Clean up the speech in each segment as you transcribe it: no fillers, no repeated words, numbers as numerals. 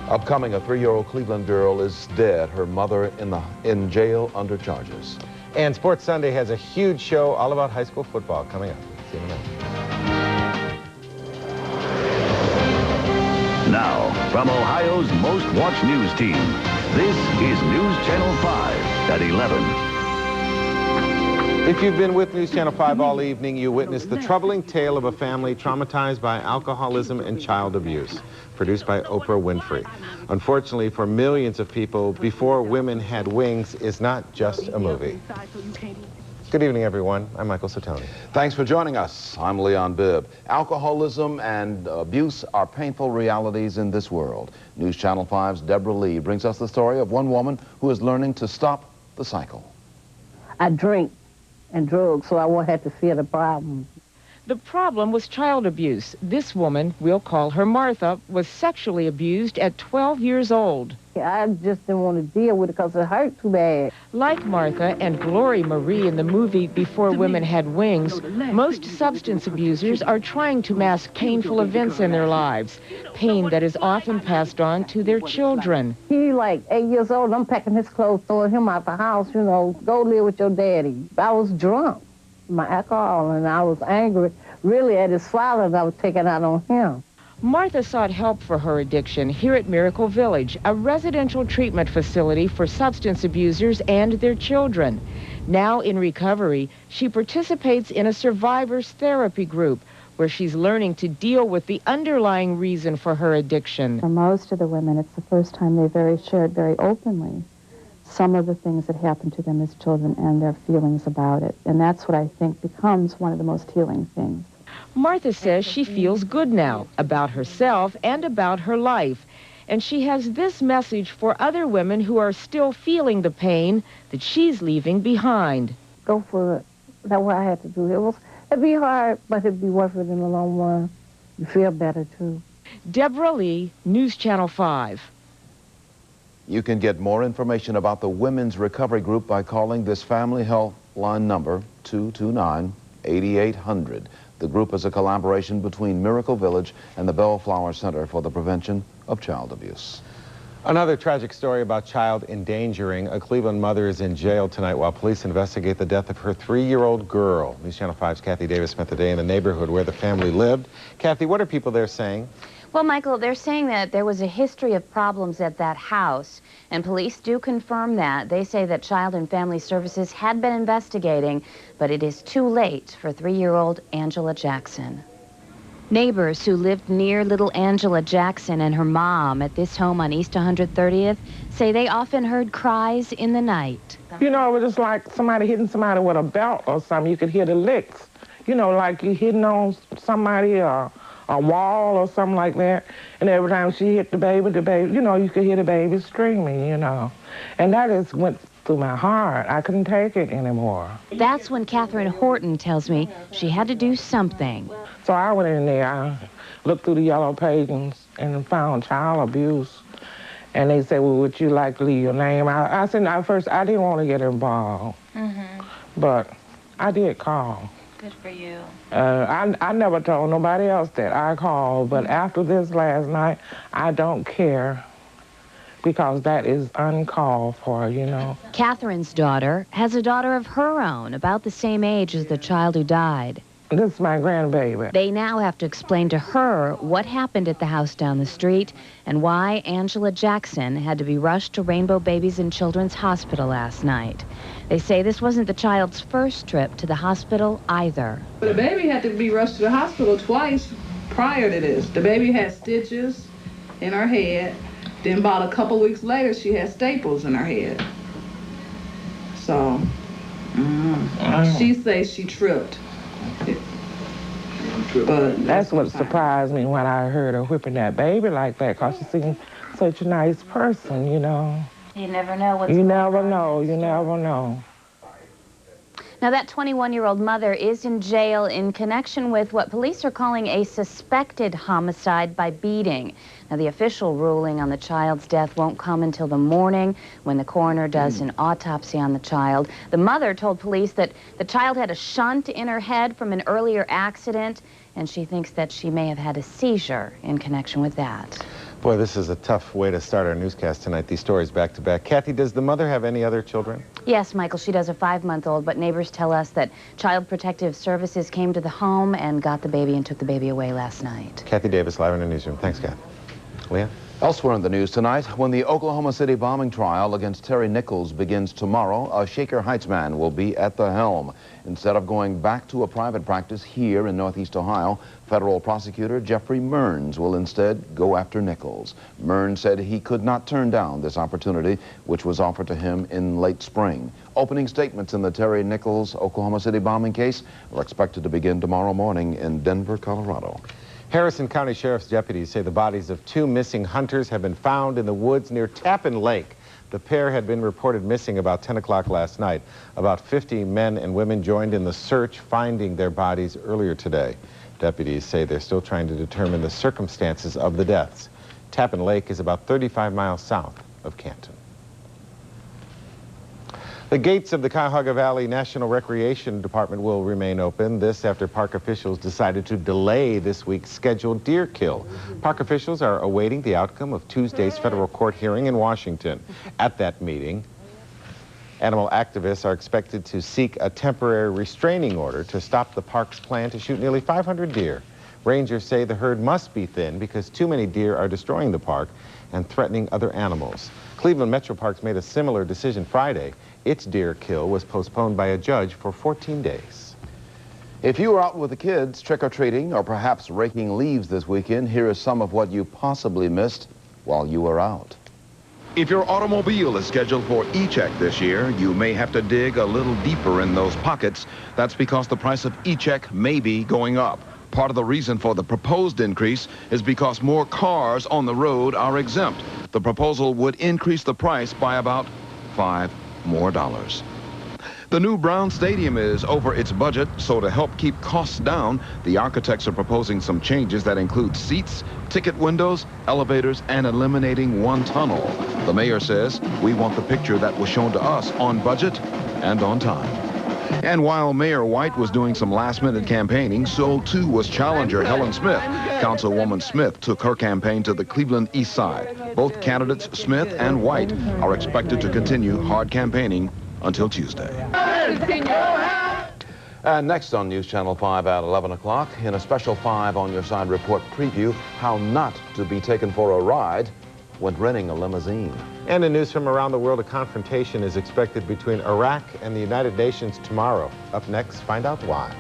Upcoming, a 3-year-old Cleveland girl is dead. Her mother in jail under charges. And Sports Sunday has a huge show all about high school football coming up. See you in a minute. Now, from Ohio's most watched news team, this is News Channel 5 at 11. If you've been with News Channel 5 all evening, you witnessed the troubling tale of a family traumatized by alcoholism and child abuse, produced by Oprah Winfrey. Unfortunately, for millions of people, Before Women Had Wings is not just a movie. Good evening, everyone. I'm Michael Satoni. Thanks for joining us. I'm Leon Bibb. Alcoholism and abuse are painful realities in this world. News Channel 5's Deborah Lee brings us the story of one woman who is learning to stop the cycle. I drink and drugs, so I won't have to fear the problem. The problem was child abuse. This woman, we'll call her Martha, was sexually abused at 12 years old. I just didn't want to deal with it because it hurt too bad. Like Martha and Glory Marie in the movie Before Women Had Wings, most substance abusers are trying to mask painful events in their lives, pain that is often passed on to their children. He like 8 years old, I'm packing his clothes, throwing him out the house, you know, go live with your daddy. I was drunk, my alcohol, and I was angry really at his father that I was taking out on him. Martha sought help for her addiction here at Miracle Village, a residential treatment facility for substance abusers and their children. Now in recovery, she participates in a survivors therapy group where she's learning to deal with the underlying reason for her addiction. For most of the women, it's the first time they shared very openly some of the things that happened to them as children and their feelings about it. And that's what I think becomes one of the most healing things. Martha says she feels good now about herself and about her life. And she has this message for other women who are still feeling the pain that she's leaving behind. Go for it. That's what I had to do. It'd be hard, but it'd be worth it in the long run. You feel better, too. Deborah Lee, News Channel 5. You can get more information about the Women's Recovery Group by calling this family help line number, 229-8800. The group is a collaboration between Miracle Village and the Bellflower Center for the Prevention of Child Abuse. Another tragic story about child endangering. A Cleveland mother is in jail tonight while police investigate the death of her 3-year-old girl. News Channel 5's Kathy Davis spent the day in the neighborhood where the family lived. Kathy, what are people there saying? Well, Michael, they're saying that there was a history of problems at that house, and police do confirm that. They say that Child and Family Services had been investigating, but it is too late for 3-year-old Angela Jackson. Neighbors who lived near little Angela Jackson and her mom at this home on East 130th say they often heard cries in the night. You know, it was just like somebody hitting somebody with a belt or something. You could hear the licks. You know, like you hitting on somebody or a wall or something like that. And every time she hit the baby, you know, you could hear the baby screaming, you know. And that just went through my heart. I couldn't take it anymore. That's when Catherine Horton tells me she had to do something. So I went in there, I looked through the yellow pages and found child abuse. And they said, well, would you like to leave your name? I said, at first, I didn't want to get involved. But I did call. Good for you. I never told nobody else that I called, but after this last night, I don't care because that is uncalled for, you know. Catherine's daughter has a daughter of her own, about the same age as the child who died. This is my grandbaby. They now have to explain to her what happened at the house down the street and why Angela Jackson had to be rushed to Rainbow Babies and Children's Hospital last night. They say this wasn't the child's first trip to the hospital either. The baby had to be rushed to the hospital twice prior to this. The baby had stitches in her head. Then about a couple weeks later, she had staples in her head. So, she says she tripped. But that's what surprised me when I heard her whipping that baby like that, because she seemed such a nice person, you know. You never know what's You never know, you never know. Now, that 21-year-old mother is in jail in connection with what police are calling a suspected homicide by beating. Now, the official ruling on the child's death won't come until the morning when the coroner does an autopsy on the child. The mother told police that the child had a shunt in her head from an earlier accident, and she thinks that she may have had a seizure in connection with that. Boy, this is a tough way to start our newscast tonight, these stories back to back. Kathy, does the mother have any other children? Yes, Michael, she does, a 5-month-old, but neighbors tell us that Child Protective Services came to the home and got the baby and took the baby away last night. Kathy Davis, live in the newsroom. Thanks, Kathy. Leah? Elsewhere in the news tonight, when the Oklahoma City bombing trial against Terry Nichols begins tomorrow, a Shaker Heights man will be at the helm. Instead of going back to a private practice here in Northeast Ohio, federal prosecutor Jeffrey Mearns will instead go after Nichols. Mearns said he could not turn down this opportunity, which was offered to him in late spring. Opening statements in the Terry Nichols Oklahoma City bombing case are expected to begin tomorrow morning in Denver, Colorado. Harrison County Sheriff's deputies say the bodies of 2 missing hunters have been found in the woods near Tappan Lake. The pair had been reported missing about 10 o'clock last night. About 50 men and women joined in the search, finding their bodies earlier today. Deputies say they're still trying to determine the circumstances of the deaths. Tappan Lake is about 35 miles south of Canton. The gates of the Cuyahoga Valley National Recreation Department will remain open. This after park officials decided to delay this week's scheduled deer kill. Park officials are awaiting the outcome of Tuesday's federal court hearing in Washington. At that meeting, animal activists are expected to seek a temporary restraining order to stop the park's plan to shoot nearly 500 deer. Rangers say the herd must be thin because too many deer are destroying the park and threatening other animals. Cleveland Metro Parks made a similar decision Friday. Its deer kill was postponed by a judge for 14 days. If you were out with the kids trick-or-treating or perhaps raking leaves this weekend, here is some of what you possibly missed while you were out. If your automobile is scheduled for e-check this year, you may have to dig a little deeper in those pockets. That's because the price of e-check may be going up. Part of the reason for the proposed increase is because more cars on the road are exempt. The proposal would increase the price by about $5 more. The new Brown Stadium is over its budget, so to help keep costs down, the architects are proposing some changes that include seats, ticket windows, elevators, and eliminating one tunnel. The mayor says, "We want the picture that was shown to us on budget and on time." And while Mayor White was doing some last-minute campaigning, so too was challenger Helen Smith. Councilwoman Smith took her campaign to the Cleveland East Side. Both candidates, Smith and White, are expected to continue hard campaigning until Tuesday. And next on News Channel 5 at 11 o'clock, in a special 5 on Your Side report preview, how not to be taken for a ride when renting a limousine. And in news from around the world, a confrontation is expected between Iraq and the United Nations tomorrow. Up next, find out why.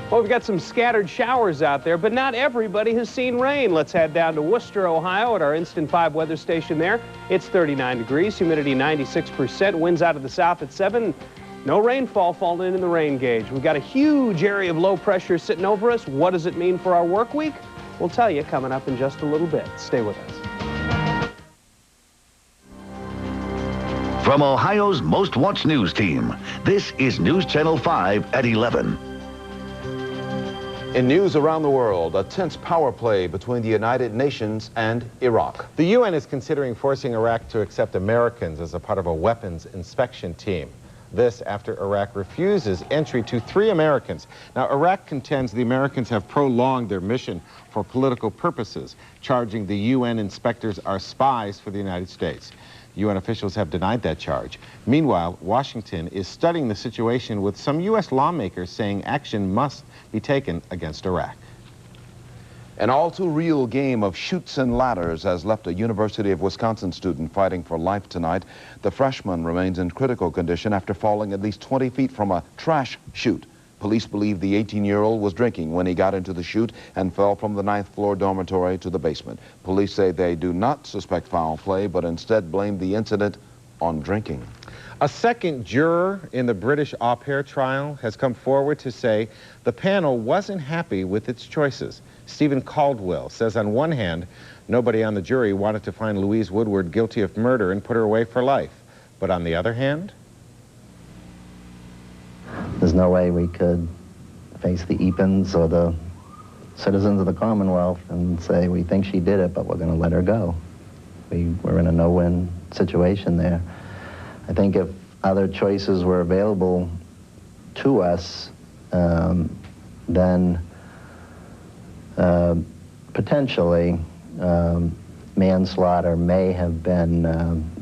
Well, we've got some scattered showers out there, but not everybody has seen rain. Let's head down to Worcester, Ohio at our Instant 5 weather station there. It's 39 degrees, humidity 96%, winds out of the south at 7. No rainfall falling in the rain gauge. We've got a huge area of low pressure sitting over us. What does it mean for our work week? We'll tell you coming up in just a little bit. Stay with us. From Ohio's most watched news team, this is News Channel 5 at 11. In news around the world, a tense power play between the United Nations and Iraq. The UN is considering forcing Iraq to accept Americans as a part of a weapons inspection team. This after Iraq refuses entry to 3 Americans. Now, Iraq contends the Americans have prolonged their mission for political purposes, charging the UN inspectors are spies for the United States. UN officials have denied that charge. Meanwhile, Washington is studying the situation with some U.S. lawmakers saying action must be taken against Iraq. An all-too-real game of chutes and ladders has left a University of Wisconsin student fighting for life tonight. The freshman remains in critical condition after falling at least 20 feet from a trash chute. Police believe the 18-year-old was drinking when he got into the chute and fell from the 9th floor dormitory to the basement. Police say they do not suspect foul play, but instead blame the incident on drinking. A second juror in the British au pair trial has come forward to say the panel wasn't happy with its choices. Stephen Caldwell says on one hand, nobody on the jury wanted to find Louise Woodward guilty of murder and put her away for life. But on the other hand, there's no way we could face the Eapons or the citizens of the Commonwealth and say we think she did it, but we're going to let her go. We're in a no-win situation there. I think if other choices were available to us, then potentially manslaughter may have been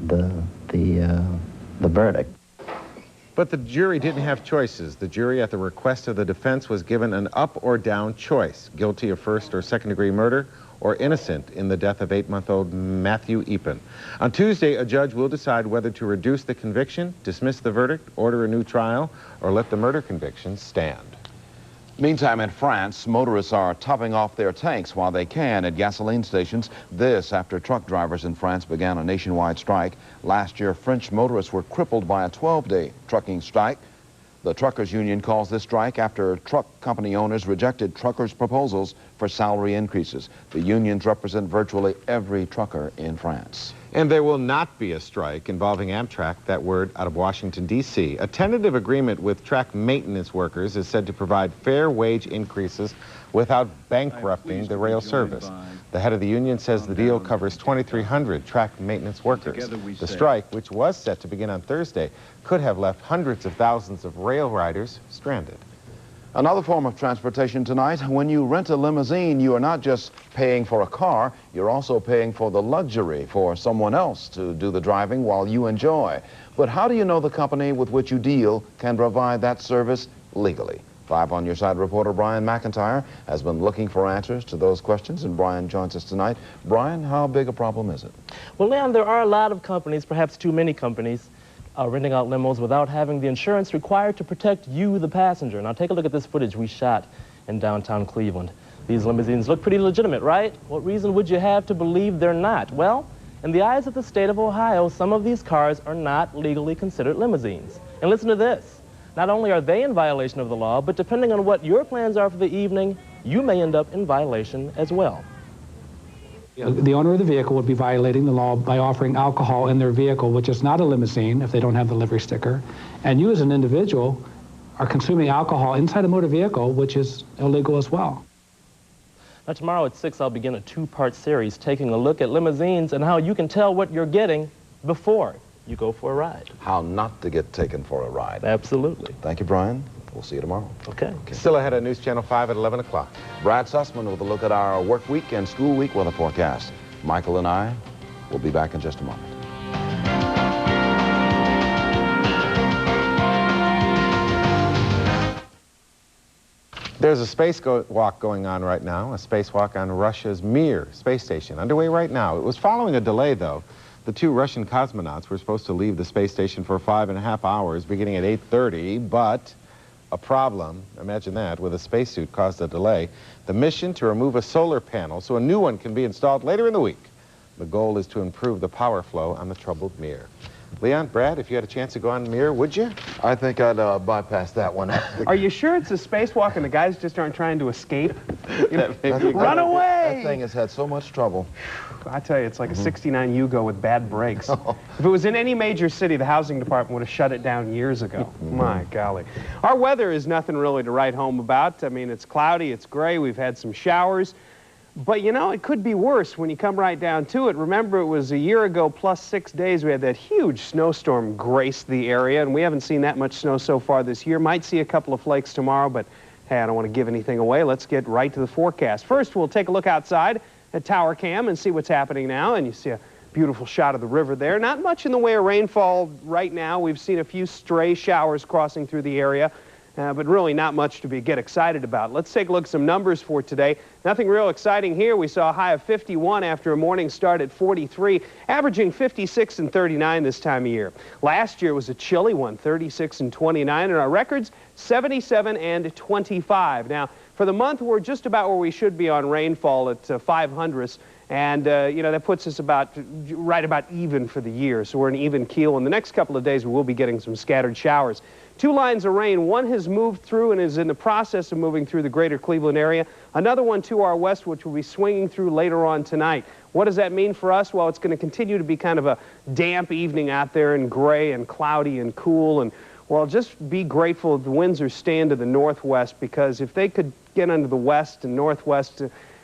the verdict. But the jury didn't have choices. The jury, at the request of the defense, was given an up or down choice: guilty of first or second degree murder, or innocent in the death of 8-month-old Matthew Eapen. On Tuesday, a judge will decide whether to reduce the conviction, dismiss the verdict, order a new trial, or let the murder conviction stand. Meantime, in France, motorists are topping off their tanks while they can at gasoline stations. This after truck drivers in France began a nationwide strike. Last year, French motorists were crippled by a 12-day trucking strike. The truckers' union calls this strike after truck company owners rejected truckers' proposals for salary increases. The unions represent virtually every trucker in France. And there will not be a strike involving Amtrak, that word out of Washington, D.C. A tentative agreement with track maintenance workers is said to provide fair wage increases without bankrupting the rail service. The head of the union says the deal covers 2,300 track maintenance workers. The strike, which was set to begin on Thursday, could have left hundreds of thousands of rail riders stranded. Another form of transportation tonight: when you rent a limousine, you are not just paying for a car, you're also paying for the luxury for someone else to do the driving while you enjoy. But how do you know the company with which you deal can provide that service legally? 5 on Your Side reporter Brian McIntyre has been looking for answers to those questions, and Brian joins us tonight. Brian, how big a problem is it? Well, Leon, there are a lot of companies, perhaps too many companies, renting out limos without having the insurance required to protect you, the passenger. Now, take a look at this footage we shot in downtown Cleveland. These limousines look pretty legitimate, right? What reason would you have to believe they're not? Well, in the eyes of the state of Ohio, some of these cars are not legally considered limousines. And listen to this. Not only are they in violation of the law, but depending on what your plans are for the evening, you may end up in violation as well. The owner of the vehicle would be violating the law by offering alcohol in their vehicle, which is not a limousine if they don't have the livery sticker. And you as an individual are consuming alcohol inside a motor vehicle, which is illegal as well. Now, tomorrow at 6, I'll begin a 2-part series taking a look at limousines and how you can tell what you're getting before you go for a ride. How not to get taken for a ride. Absolutely. Thank you, Brian. We'll see you tomorrow. Okay. Still ahead at News Channel 5 at 11 o'clock. Brad Sussman with a look at our work week and school week weather forecast. Michael and I will be back in just a moment. There's a spacewalk going on right now, a spacewalk on Russia's Mir space station, underway right now. It was following a delay, though. The 2 Russian cosmonauts were supposed to leave the space station for 5.5 hours, beginning at 8:30, but a problem, imagine that, with a spacesuit caused a delay. The mission to remove a solar panel so a new one can be installed later in the week. The goal is to improve the power flow on the troubled Mir. Leon, Brad, if you had a chance to go on Mir, would you? I think I'd bypass that one. Are you sure it's a spacewalk and the guys just aren't trying to escape? Run away! That thing has had so much trouble. I tell you, it's like a 69 Yugo with bad brakes. If it was in any major city, the housing department would have shut it down years ago. My golly. Our weather is nothing really to write home about. I mean, it's cloudy, it's gray, we've had some showers. But, you know, it could be worse when you come right down to it. Remember, it was a year ago plus 6 days we had that huge snowstorm grace the area, and we haven't seen that much snow so far this year. Might see a couple of flakes tomorrow, but hey, I don't want to give anything away. Let's get right to the forecast. First, we'll take a look outside at Tower Cam and see what's happening now, and you see a beautiful shot of the river there. Not much in the way of rainfall right now. We've seen a few stray showers crossing through the area. But really not much to get excited about. Let's take a look at some numbers for today. Nothing real exciting here. We saw a high of 51 after a morning start at 43, averaging 56 and 39 this time of year. Last year was a chilly one, 36 and 29, and our records 77 and 25. Now, for the month, we're just about where we should be on rainfall at 500ths. And, you know, that puts us right about even for the year. So we're an even keel. In the next couple of days, we will be getting some scattered showers. 2 lines of rain. One has moved through and is in the process of moving through the greater Cleveland area. Another one to our west, which will be swinging through later on tonight. What does that mean for us? Well, it's going to continue to be kind of a damp evening out there and gray and cloudy and cool. And, well, just be grateful the winds are staying to the northwest, because if they could get under the west and northwest,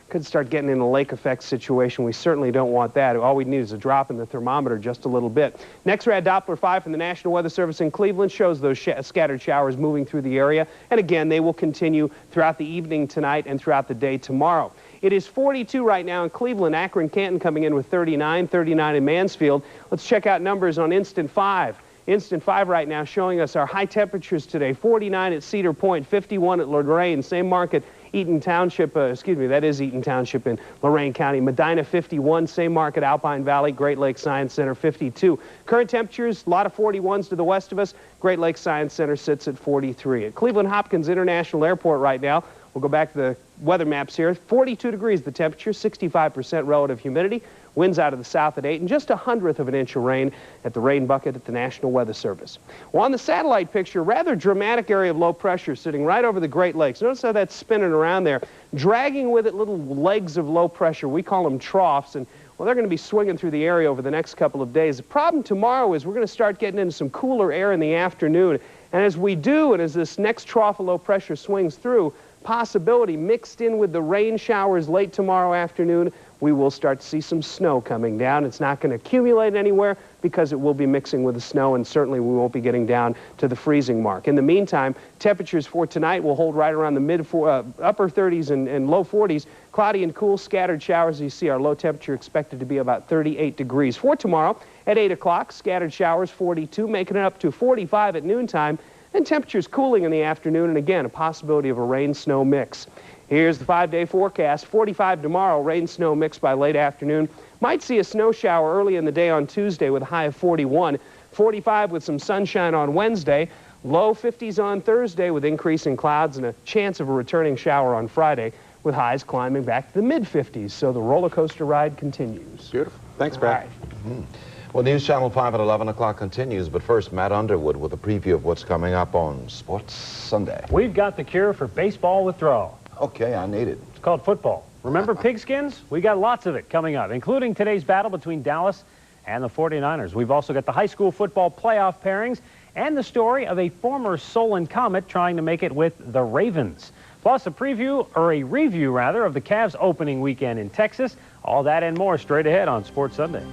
could start getting in a lake effect situation. We certainly don't want that. All we need is a drop in the thermometer just a little bit. Next rad Doppler 5 from the National Weather Service in Cleveland shows those scattered showers moving through the area. And again, they will continue throughout the evening tonight and throughout the day tomorrow. It is 42 right now in Cleveland. Akron, Canton coming in with 39, 39 in Mansfield. Let's check out numbers on Instant 5. Instant 5 right now showing us our high temperatures today. 49 at Cedar Point, 51 at Lorraine, same market, Eaton Township, that is Eaton Township in Lorain County. Medina 51, same market, Alpine Valley, Great Lakes Science Center 52. Current temperatures, a lot of 41s to the west of us. Great Lakes Science Center sits at 43. At Cleveland Hopkins International Airport right now, we'll go back to the weather maps here. 42 degrees the temperature, 65% relative humidity. Winds out of the south at 8, and just 1/100 of an inch of rain at the rain bucket at the National Weather Service. Well, on the satellite picture, rather dramatic area of low pressure sitting right over the Great Lakes. Notice how that's spinning around there, dragging with it little legs of low pressure. We call them troughs, and well, they're going to be swinging through the area over the next couple of days. The problem tomorrow is we're going to start getting into some cooler air in the afternoon, and as we do, and as this next trough of low pressure swings through, possibility mixed in with the rain showers late tomorrow afternoon, we will start to see some snow coming down. It's not going to accumulate anywhere because it will be mixing with the snow, and certainly we won't be getting down to the freezing mark. In the meantime, temperatures for tonight will hold right around the upper 30s and low 40s. Cloudy and cool, scattered showers. You see our low temperature expected to be about 38 degrees. For tomorrow at 8 o'clock, scattered showers 42, making it up to 45 at noontime, and temperatures cooling in the afternoon, and again, a possibility of a rain-snow mix. Here's the 5-day forecast. 45 tomorrow, rain-snow mix by late afternoon. Might see a snow shower early in the day on Tuesday with a high of 41. 45 with some sunshine on Wednesday. Low 50s on Thursday with increasing clouds and a chance of a returning shower on Friday with highs climbing back to the mid-50s. So the roller coaster ride continues. Beautiful. Thanks, Brad. Well, News Channel 5 at 11 o'clock continues, but first, Matt Underwood with a preview of what's coming up on Sports Sunday. We've got the cure for baseball withdrawal. Okay, I need it. It's called football. Remember pigskins? We got lots of it coming up, including today's battle between Dallas and the 49ers. We've also got the high school football playoff pairings and the story of a former Solon Comet trying to make it with the Ravens. Plus a preview, or a review rather, of the Cavs opening weekend in Texas. All that and more straight ahead on Sports Sunday.